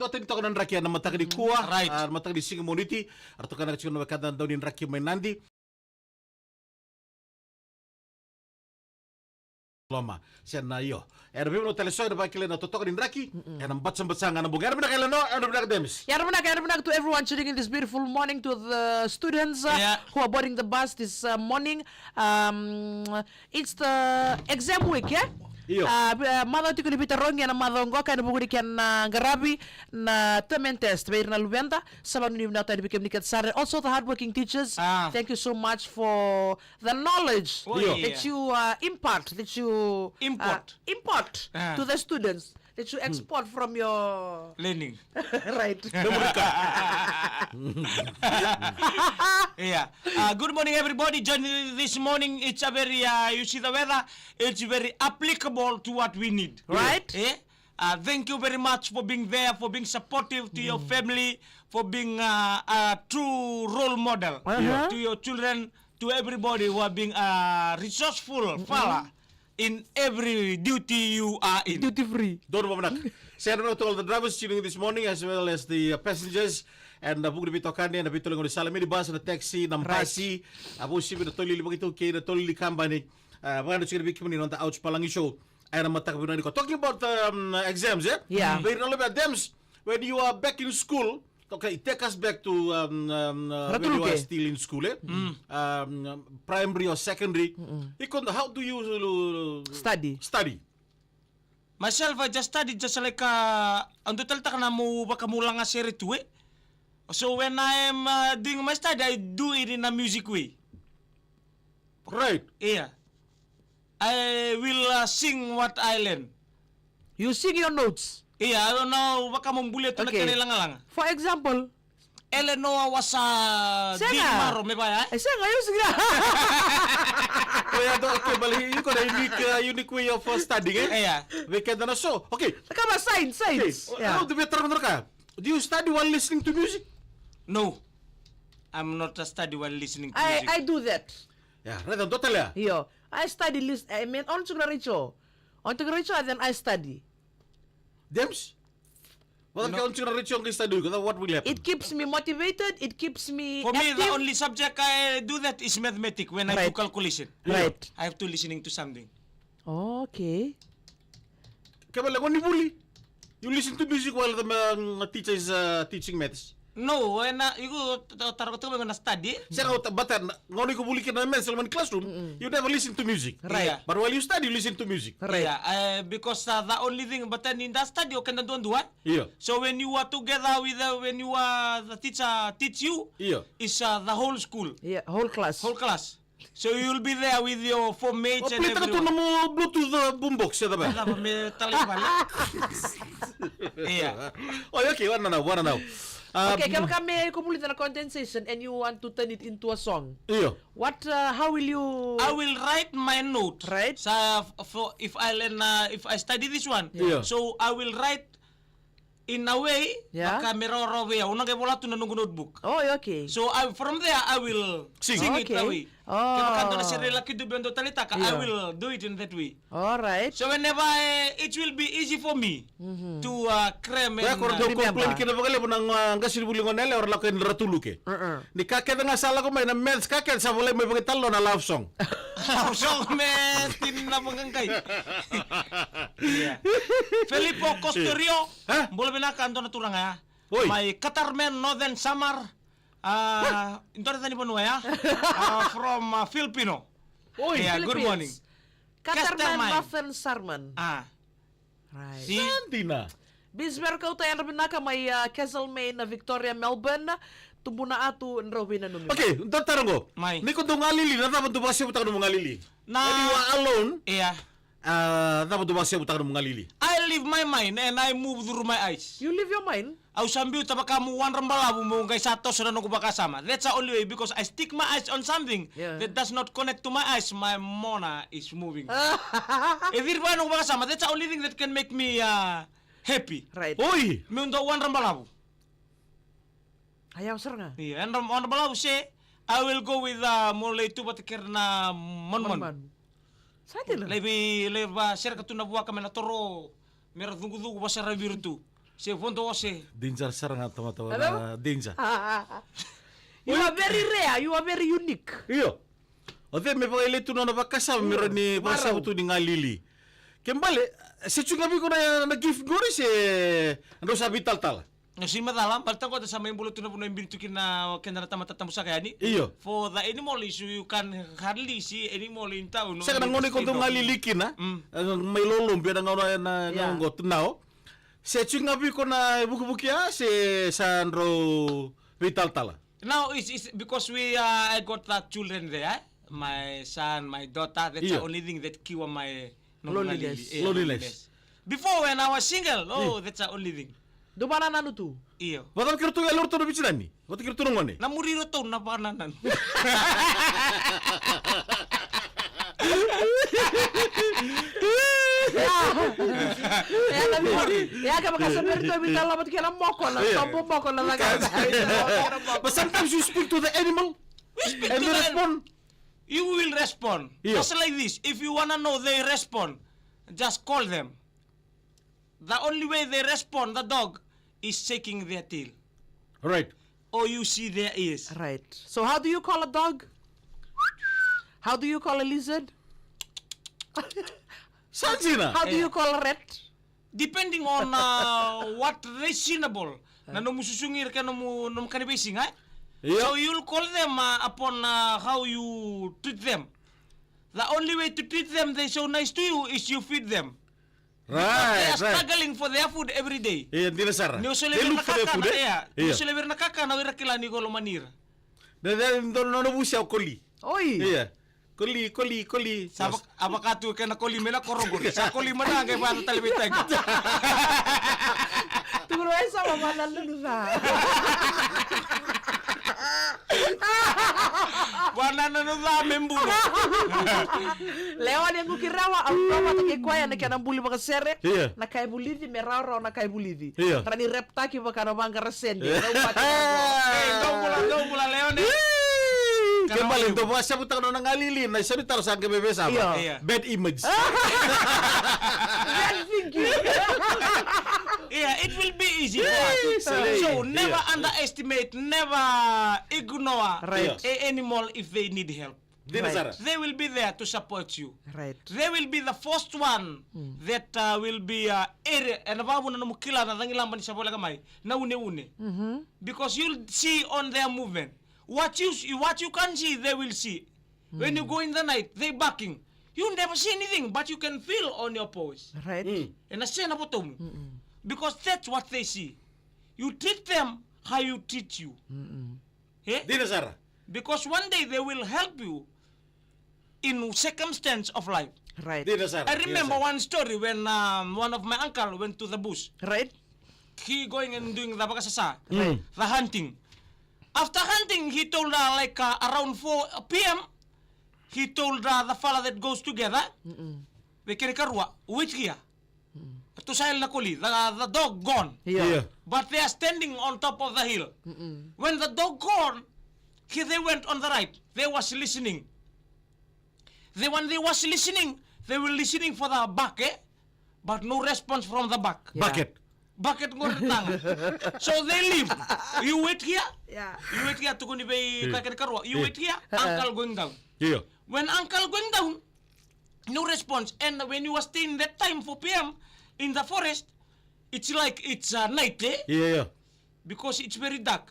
Toten to kanan rakia na matag di kuwa, Right. matag di sing community, arto kana chicken wakatan daw din rakia may nandi. Loma, siya na yo. Era bimo no telesoy na bakile na totok din raki, era batsang-batsang na bunga. Era na no, era na demis. Yaramanak to everyone tuning in this beautiful morning, to the students who are boarding the bus this morning. It's the exam week, yeah? Iyo. Mado tiko dipita rongi na mado ngoka na buguri kan garabi na temen test bayir na lubenda sabanu ni na tadi bikem nikat sare. Also the hardworking teachers, thank you so much for the knowledge that you impart, that you import to the students, that you export from your learning. right. Yeah. Good morning, everybody. Joining this morning, it's a very, you see the weather, it's very applicable to what we need. Right. Thank you very much for being there, for being supportive to your family, for being a true role model to your children, to everybody who are being resourceful fella in every duty you are in. Duty free. Don't worry. Saya naman to all the drivers tuning this morning as well as the passengers and bugri bitokan ni na bitulong ni salami di bus na taxi nampasi abu si binatoli li bagito kay na toli company mga siguro bikim ni nonta ouch palang show ay na matak binani ko talking about exams Yeah. Very all about them when you are back in school. Okay, take us back to when you are still in school, primary or secondary. How do you Study. Myself, I just studied just like ang total tak na mo baka mula nga seri tuwe. So when I am doing my study, I do it in a music way. Right. Yeah. I will sing what I learn. You sing your notes. Yeah, I don't know baka mong bulit na Okay. lang. For example, Eleanor was Senga. Dig Maro, may ba ya? saya ngayon sige. Oh yeah, okay, but you got a unique way of studying, eh? Yeah. We can na so. Okay. Kama science. Okay. Yeah. Ano better ka? Do you study while listening to music? No. I'm not a study while listening to music. I do that. Yeah, right on total ya. Yo, I study list. I mean, on to Richo, and then I study. Dems? What ka unsa na rich yung study ko? What will happen? It keeps me motivated. It keeps me For me, active. the only subject I do that is mathematics when I Right. do calculation. Right. I have to listening to something. Okay. Kaya lang ni bully. You listen to music while the teacher is teaching maths. No, when you taruh tu when I study. Siya ka bata ngoni ko bully ka na men sa classroom. You never listen to music. Right. But while you study, you listen to music. Right. Yeah, because the only thing, but then in that study, you can do one. Yeah. So when you are together with when you are the teacher teach you, Yeah. is the whole school, Yeah, whole class. whole class. So you'll be there with your four mates and Play ka to na everyone. mo Bluetooth boombox ya ba? Alam mo, may talibal. Yeah. Oh, okay, one now. Okay, kami kumulita na condensation and you want to turn it into a song. Iyo. What? How will you? I will write my note. Right. For if I learn, if I study this one, Yeah. so I will write in a way. Yeah. Maka meroro way. Unang kaya wala tu nanong notebook. Oh, okay. So from there I will sing it Okay. away. Oh. Kaya kanto na siri laki do bendo talita ka, I Yeah. will do it in that way. All right. So whenever it will be easy for me to cram Kaya and kung do remember. complain kina ba kala ng gasin bulingon nila or lakin ratuluk eh. Ni kakek nga sala ko may na meds kakek sa wala may pagitalo na love song. so me tin na mangangkay. Yeah. Filippo Costorio, Ha? boleh bina kanto na turang ya. Hoy. My Qatarman Northern Samar. Ito na tani po ya. From Filipino. Oy, Yeah, good morning. Katarman Casterman. Muffin Sarman. Right. See? Santi na. Bisber kau tayo na ka may Kesselmain na Victoria Melbourne tumbo na ato nrawin na numi. Okay, tarong ko. May. Ni ko do ngalili na dapat do basya utang ng ngalili. Na- When you are alone, Yeah. dapat do basya utang ng ngalili. I leave my mind and I move through my eyes. You leave your mind? Au sambil tabaka mo one rambalabu mo kay sato sa nang kubakasama. That's the only way because I stick my eyes on something that does not connect to my eyes. My mona is moving. If it were nang kubakasama, that's the only thing that can make me happy. Right. Oy! May undo one rambalabu. Ayaw sir nga. Yeah, and one rambalabu say I will go with mulai tu batikir na monmon. Sa atin lang. Lebi ba share ka tu na buwa kami na toro. Mera dungu-dungu ba sa rabiru tu. Se vondo ose. Danger sarang tama-tama Ano? na danger. You are very rare. You are very unique. Iyo. Ote me pagkaili tu na napakasama meron ni pasama tu ni ngalili. Kembali, se chunga bi ko na gift gori se ano sabi tal-tal. Si madalam, balta ko sa may bulot na puno yung bintukin na kaya na tamatatamu sa kaya ni. Iyo. For the animal is you can hardly see animal in town. Sa kanang ngoni ko tu ngalilikin na. May lolom biya na Yeah. ngo tunao. Se chunga bi ko na buku-buki se sandro vital-tal. Now it's because I got children there. My son, my daughter. That's the Iyo. only thing that kill my Loneliness. Loneliness. Before when I was single, that's the only thing. Dumana nanu tu. Iyo. Watal kirtu elor to bicinani. Watal kirtu ngone. Namuriro to na pananan. Ya nabi. Ya ka makasaber to vital lamat kena moko na. Tombo moko na laga. But sometimes you speak to the animal speak and to they the respond. You will respond. Iyo. Just like this. If you wanna know they respond, just call them. The only way they respond, the dog, is shaking their tail. Right. Or you see their ears. Right. So how do you call a dog? How do you call a lizard? Sanjina. How do you call a rat? Depending on what reasonable. Na numususungir ka num kanibasing, ha? Yeah. So you'll call them upon how you treat them. The only way to treat them, they're so nice to you, is you feed them. They Right, are right. struggling for their food every day. Iya, hindi na Sara. Ni uso They lever look for their nakaka food, na eh? iya. Ni Iya. uso lever nakaka na wira kila ni golo manira. No busiaw koli. Oi. Iya. Koli. Sabak abakatu kena koli mela korogor. Sa koli mana kay bata talibitay. Tuguro ay sama mana lulu sa. Wana na no da memburo. Lewan yang kukirawa ang mama take kwaya na kanang buli mga sere. Iya. Na kay bulidi meraro na kay bulidi. Iya. Rani repta ki baka na bangga resende. Dong mula leon eh. Kembali to buat siya butang nang ngalili na isa bitar sa bebe sama. Iya. Bad image. Yeah, it will be easy for us. So never underestimate, never ignore Right. a animal if they need help. Di na Sara. They will be there to support you. Right. They will be the first one that will be area and babu na mukila na dangilang sa bola kamay na une. Because you'll see on their movement. What you can see, they will see. When you go in the night, they barking. You never see anything, but you can feel on your paws. Right. And na po to mo. Because that's what they see. You treat them how you treat you. Eh? Di na Sara. Because one day they will help you in circumstance of life. Right. Di na Sara. I remember one story when one of my uncle went to the bush. Right. He going and doing the bakasasa, Right. the hunting. After hunting, he told around 4 p.m. He told the fella that goes together, we can karwa, wait here. To sail na kuli, the dog gone. Yeah. But they are standing on top of the hill. When the dog gone, they went on the right. They was listening. When they was listening, they were listening for the back, but no response from the back. Yeah. Bucket. Ngortang. So they leave. You wait here. Yeah. You wait here to go ni bay karwa. You wait here. Uncle going down. Iya. When uncle going down, no response. And when you were staying that time 4 p.m. in the forest, it's like it's night, Iya. because it's very dark.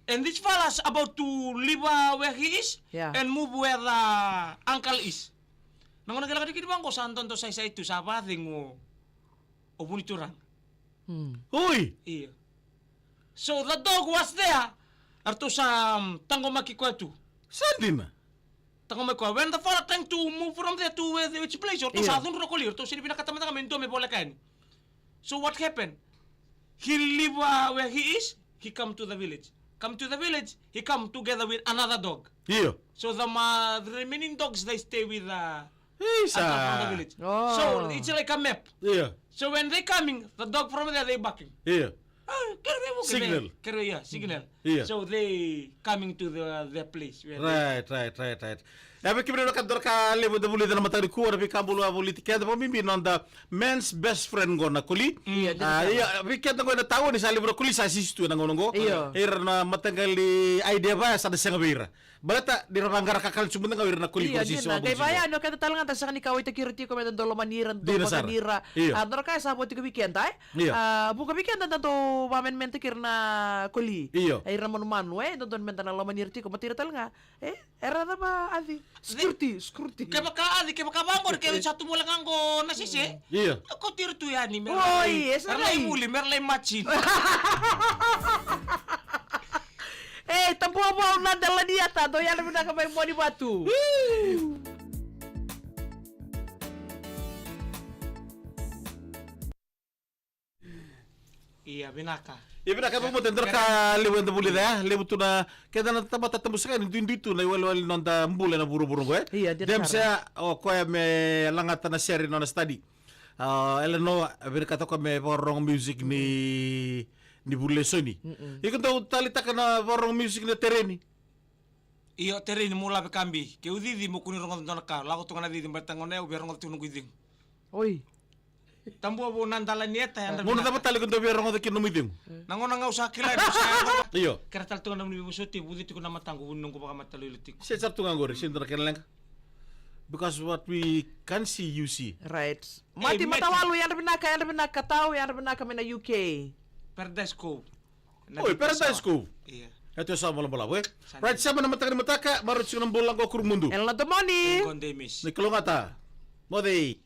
And this fella's about to leave where he is and move where the uncle is. Nang nagala kadikit bang ko sa anton to sa itu sa pathing mo obunituran. Uy. Iya. So the dog was there. Arto sa tango makikwatu. Saan na? Tango makwa. When the fella trying to move from there to which place, or to sa atun rokolir, to sini pinakatamata kami ito may bola kain. So what happened? He leave where he is. He come to the village. He come together with another dog. Iya. So the remaining dogs they stay with Isa. from the village. Oh. So it's like a map. Iya. So when they coming, the dog from there they barking. Iya. Signal. Signal. Signal. Yeah. So they coming to their place. Where Right. Tapi kibra kantor ka lebo da bulida na matari ku rabi kambulo politika da pamimpi non da men's best friend go na kuli. Iya, bikin ko na tawo ni sa libro kuli sa sistu na ngonongo. Ir na matanggali idea ba sa da sangabira. Balata di rabangara kakal sumunta ngawir na kuli ko sisu. Iya, kay baya no kada talangan ta sa ni kawai ta kirti ko medan dolo maniran do maganira. Andor kay sa boti ko weekend ay. Buka weekend dan to mamen mente kirna kuli. Ay ramon manu don menta na lo manirti ko matira talanga. Era na ba adi? Security. Kaya baka bangor, kaya satu mo lang anggo nasisi. Iya. Ako tiro to yan ni Merlay muli, merlay matchin. Tampu apa na dala dia ta, to yan na kamay mo di batu. Iya, binaka. Ibig na kapag mo tender ka lewan da bulida, lewu to na kaya na tabat tatambus ka dito na iwalwal non da mbula na buru-buru ko Iya, dem sa o ko me langata na seri non study. Eleno ibig ka to ko me porong music ni bule soni. Ikon to talita ka na porong music na tereni. Iyo tereni mula be kambi. Ke udidi mo kunir ngon don ka. Lako to kana didi batangone ubiar ngon tunung giding. Oi. Tambu abo nandala nieta yan. Muna dapat tali kung tabi rong kinom itim. Nangon nga usah kilay sa. Iyo. Karatal to namin bibusuti budit ko na matanggo unong ko baka matalilutik. Siya sarap tungang gore sintra kelang. Because what we can see, you see. Right. Mati matawalu yan binaka tao yan binaka na UK. Paradise Cove. Oy, Paradise Cove. Iya. Ito sa bola-bola, we. Right, sama na mataka marut sing ng bolang ko kurumundo. El na the money. Kondemis. Nikulungata. Modi.